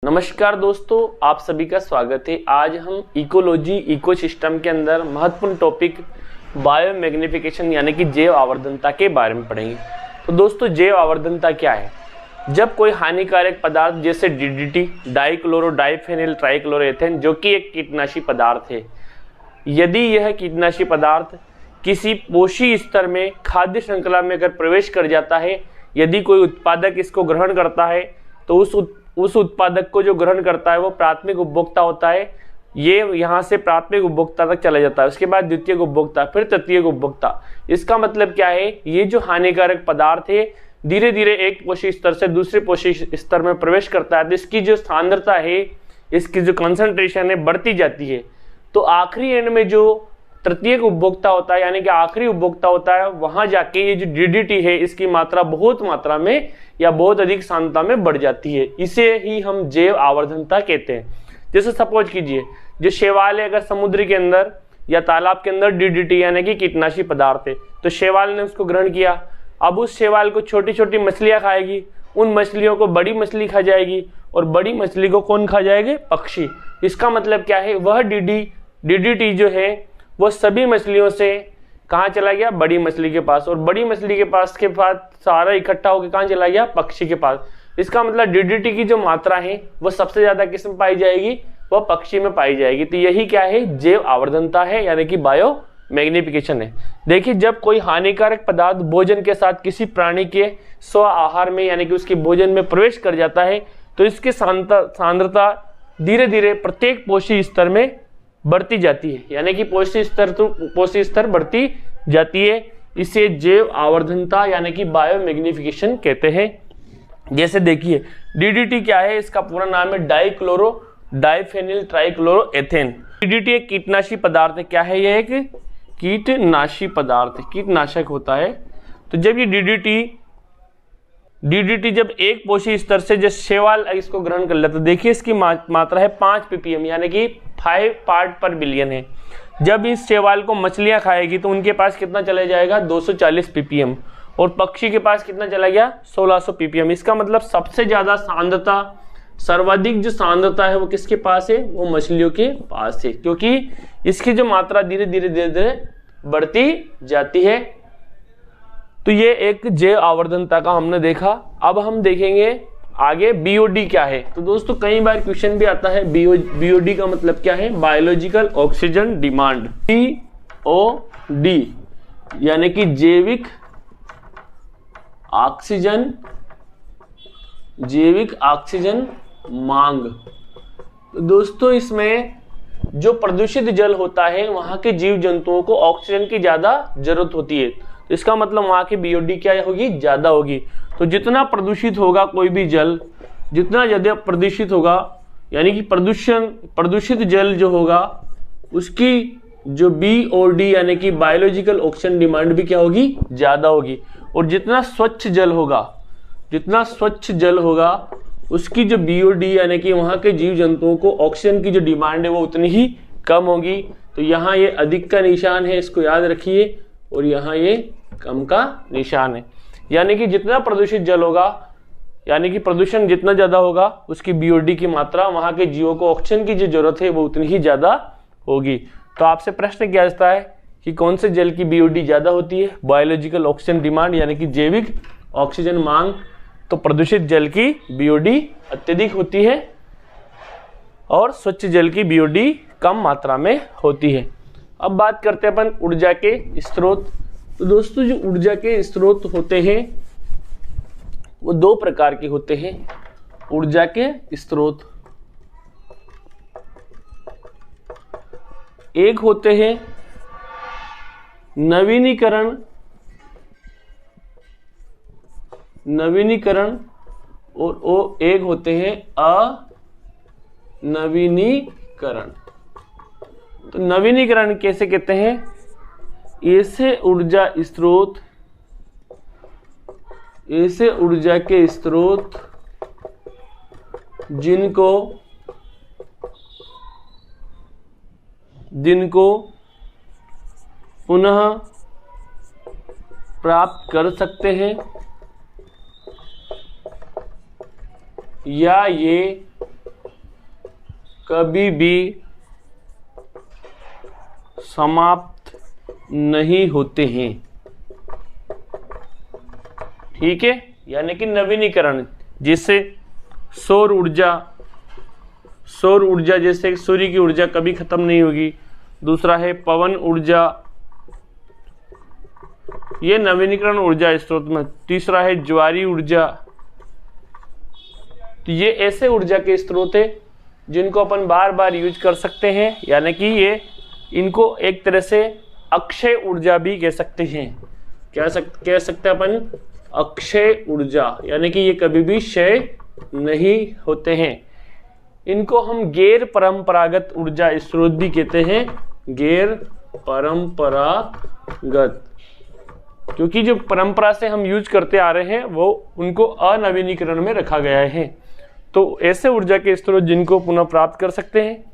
नमस्कार दोस्तों, आप सभी का स्वागत है। आज हम इकोलॉजी इकोसिस्टम के अंदर महत्वपूर्ण टॉपिक बायो मैग्निफिकेशन यानी कि जैव आवर्धनता के बारे में पढ़ेंगे। तो दोस्तों, जैव आवर्धनता क्या है? जब कोई हानिकारक पदार्थ जैसे डीडीटी, डाइक्लोरो डाइफेनिल ट्राइक्लोरोएथेन, जो कि एक कीटनाशी पदार्थ है, यदि यह कीटनाशी पदार्थ किसी पोषी स्तर में खाद्य श्रृंखला में अगर प्रवेश कर जाता है, यदि कोई उत्पादक इसको ग्रहण करता है तो उस उत्पादक को जो ग्रहण करता है वो प्राथमिक उपभोक्ता होता है। ये यहाँ से प्राथमिक उपभोक्ता तक चला जाता है, उसके बाद द्वितीयक उपभोक्ता, फिर तृतीयक उपभोक्ता। इसका मतलब क्या है? ये जो हानिकारक पदार्थ है धीरे धीरे एक पोषी स्तर से दूसरे पोषी स्तर में प्रवेश करता है, तो इसकी जो सांद्रता है, इसकी जो कंसंट्रेशन है, बढ़ती जाती है। तो आखिरी एंड में जो तृतीयक उपभोक्ता होता है यानी कि आखिरी उपभोक्ता होता है, वहां जाके ये जो डीडीटी है इसकी मात्रा बहुत मात्रा में या बहुत अधिक सांद्रता में बढ़ जाती है। इसे ही हम जैव आवर्धनता कहते हैं। जैसे सपोज कीजिए, जो शैवाल है अगर समुद्र के अंदर या तालाब के अंदर डीडीटी यानी कि कीटनाशी पदार्थ है, तो शैवाल ने उसको ग्रहण किया। अब उस शैवाल को छोटी छोटी मछलियां खाएगी, उन मछलियों को बड़ी मछली खा जाएगी और बड़ी मछली को कौन खा जाएंगे? पक्षी। इसका मतलब क्या है? वह डीडीटी जो है वो सभी मछलियों से कहाँ चला गया? बड़ी मछली के पास, और बड़ी मछली के पास सारा इकट्ठा होकर कहाँ चला गया? पक्षी के पास। इसका मतलब डीडीटी की जो मात्रा है वो सबसे ज्यादा किस में पाई जाएगी? वह पक्षी में पाई जाएगी। तो यही क्या है? जैव आवर्धनता है यानी कि बायो मैग्निफिकेशन है। देखिए, जब कोई हानिकारक पदार्थ भोजन के साथ किसी प्राणी के स्व आहार में यानी कि उसके भोजन में प्रवेश कर जाता है, तो इसकी सांद्रता धीरे धीरे प्रत्येक पोषी स्तर में बढ़ती जाती है, यानी कि पोषी स्तर बढ़ती जाती है। इसे जैव आवर्धनता यानी कि बायो मैग्निफिकेशन कहते हैं। जैसे देखिए, डीडीटी क्या है? इसका पूरा नाम है डाइक्लोरो डाइफेनिल ट्राइक्लोरोएथेन। डीडीटी एक कीटनाशी पदार्थ है। क्या है? यह एक कीटनाशी पदार्थ है, कीटनाशक होता है। तो जब ये डीडीटी जब एक पोषी स्तर से जब शैवाल इसको ग्रहण कर लेता, तो देखिए इसकी मात्रा है 5 ppm यानी कि 5 पार्ट पर बिलियन है। जब इस शैवाल को मछलियां खाएगी तो उनके पास कितना चला जाएगा? 240 ppm, और पक्षी के पास कितना चला गया? 1600 ppm। इसका मतलब सबसे ज्यादा सांद्रता, सर्वाधिक जो सांद्रता है वो किसके पास है? वो मछलियों के पास है, क्योंकि इसकी जो मात्रा धीरे धीरे बढ़ती जाती है। तो ये एक जैव आवर्धनता का हमने देखा। अब हम देखेंगे आगे बीओडी क्या है। तो दोस्तों, कई बार क्वेश्चन भी आता है बीओडी का मतलब क्या है? Biological oxygen demand. बीओडी यानी कि जैविक ऑक्सीजन मांग। तो दोस्तों, इसमें जो प्रदूषित जल होता है वहां के जीव जंतुओं को ऑक्सीजन की ज्यादा जरूरत होती है। तो इसका मतलब वहां की बीओडी क्या होगी? ज्यादा होगी। तो जितना प्रदूषित होगा कोई भी जल, जितना ज्यादा प्रदूषित होगा यानी कि प्रदूषित जल जो होगा, उसकी जो बीओडी यानी कि बायोलॉजिकल ऑक्सीजन डिमांड भी क्या होगी? ज्यादा होगी। और जितना स्वच्छ जल होगा उसकी जो बीओडी यानी कि वहां के जीव जंतुओं को ऑक्सीजन की जो डिमांड है वो उतनी ही कम होगी। तो यहाँ ये अधिक का निशान है, इसको याद रखिए, और यहाँ ये कम का निशान है। यानी कि जितना प्रदूषित जल होगा यानी कि प्रदूषण जितना ज्यादा होगा, उसकी बीओडी की मात्रा, वहां के जीवों को ऑक्सीजन की जो जरूरत है वो उतनी ही ज्यादा होगी। तो आपसे प्रश्न क्या आता है कि कौन से जल की बीओडी ज्यादा होती है? बायोलॉजिकल ऑक्सीजन डिमांड यानी कि जैविक ऑक्सीजन मांग। तो प्रदूषित जल की बीओडी अत्यधिक होती है और स्वच्छ जल की बीओडी कम मात्रा में होती है। अब बात करते हैं अपन ऊर्जा के स्रोत। तो दोस्तों, जो ऊर्जा के स्रोत होते हैं वो 2 प्रकार के होते हैं। ऊर्जा के स्रोत एक होते हैं नवीनीकरण और वो एक होते हैं अनवीनीकरण। तो नवीनीकरण कैसे कहते हैं? ऐसे ऊर्जा के स्रोत जिनको पुनः प्राप्त कर सकते हैं या ये कभी भी समाप्त नहीं होते हैं। ठीक है, यानी कि नवीनीकरण, जैसे सौर ऊर्जा जैसे सूर्य की ऊर्जा कभी खत्म नहीं होगी। दूसरा है पवन ऊर्जा, ये नवीनीकरण ऊर्जा स्रोत में। तीसरा है ज्वारीय ऊर्जा, तो ये ऐसे ऊर्जा के स्रोत है जिनको अपन बार बार यूज कर सकते हैं, यानी कि ये इनको एक तरह से अक्षय ऊर्जा भी कह सकते हैं। कह सकते हैं अपन अक्षय ऊर्जा, यानी कि ये कभी भी क्षय नहीं होते हैं। इनको हम गैर परंपरागत ऊर्जा स्रोत भी कहते हैं, गैर परंपरागत, क्योंकि जो परंपरा से हम यूज करते आ रहे हैं वो उनको अनवीनीकरण में रखा गया है। तो ऐसे ऊर्जा के स्रोत जिनको पुनः प्राप्त कर सकते हैं,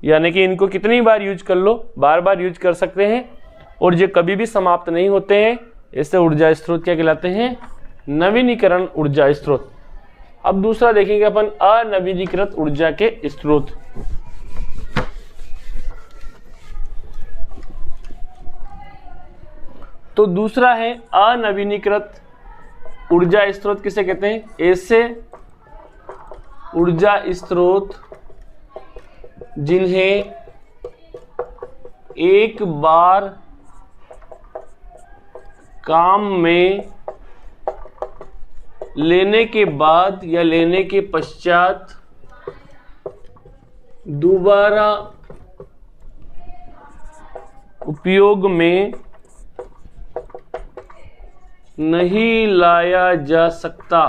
यानी कि इनको कितनी बार यूज कर लो, बार बार यूज कर सकते हैं, और जो कभी भी समाप्त नहीं होते हैं, ऐसे ऊर्जा स्रोत क्या कहलाते हैं? नवीनीकरण ऊर्जा स्रोत। अब दूसरा देखेंगे अपन अनवीनीकृत ऊर्जा के स्रोत। तो दूसरा है अनवीनीकृत ऊर्जा स्रोत किसे कहते हैं? ऐसे ऊर्जा स्रोत जिन्हें एक बार काम में लेने के बाद या लेने के पश्चात दोबारा उपयोग में नहीं लाया जा सकता।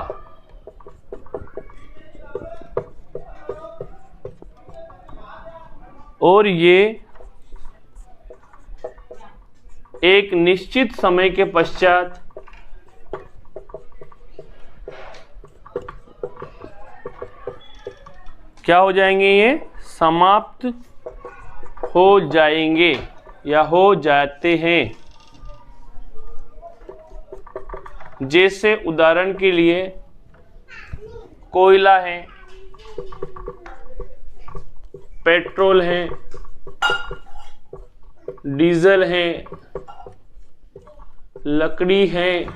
और ये एक निश्चित समय के पश्चात क्या हो जाएंगे? ये समाप्त हो जाएंगे या हो जाते हैं। जैसे उदाहरण के लिए कोयला है, पेट्रोल है, डीजल है, लकड़ी है,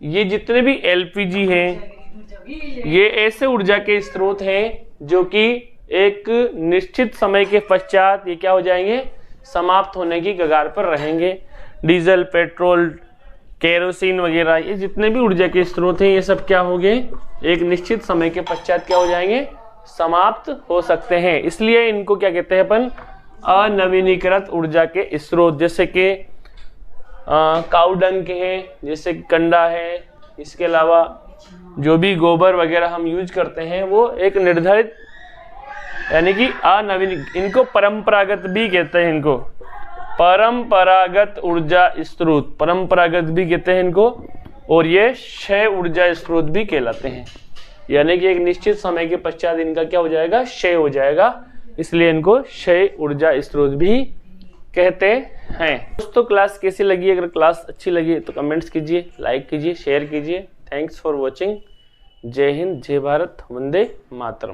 ये जितने भी एलपीजी हैं, ये ऐसे ऊर्जा के स्रोत हैं जो कि एक निश्चित समय के पश्चात ये क्या हो जाएंगे? समाप्त होने की कगार पर रहेंगे। डीजल, पेट्रोल, केरोसिन वगैरह, ये जितने भी ऊर्जा के स्रोत हैं, ये सब क्या हो गए? एक निश्चित समय के पश्चात क्या हो जाएंगे? समाप्त हो सकते हैं। इसलिए इनको क्या कहते हैं अपन? अनवीनीकृत ऊर्जा के स्रोत। जैसे कि काउडंग के हैं, जैसे कंडा है, इसके अलावा जो भी गोबर वगैरह हम यूज करते हैं वो एक निर्धारित, यानी कि इनको परंपरागत भी कहते हैं। इनको परंपरागत ऊर्जा स्रोत, परंपरागत भी कहते हैं इनको, और ये क्षय ऊर्जा स्रोत भी कहलाते हैं। यानी कि एक निश्चित समय के पश्चात इनका क्या हो जाएगा? क्षय हो जाएगा, इसलिए इनको क्षय ऊर्जा स्रोत भी कहते हैं। दोस्तों क्लास कैसी लगी? अगर क्लास अच्छी लगी तो कमेंट्स कीजिए, लाइक कीजिए, शेयर कीजिए। Thanks for watching. जय हिंद, जय भारत, वंदे मातरम।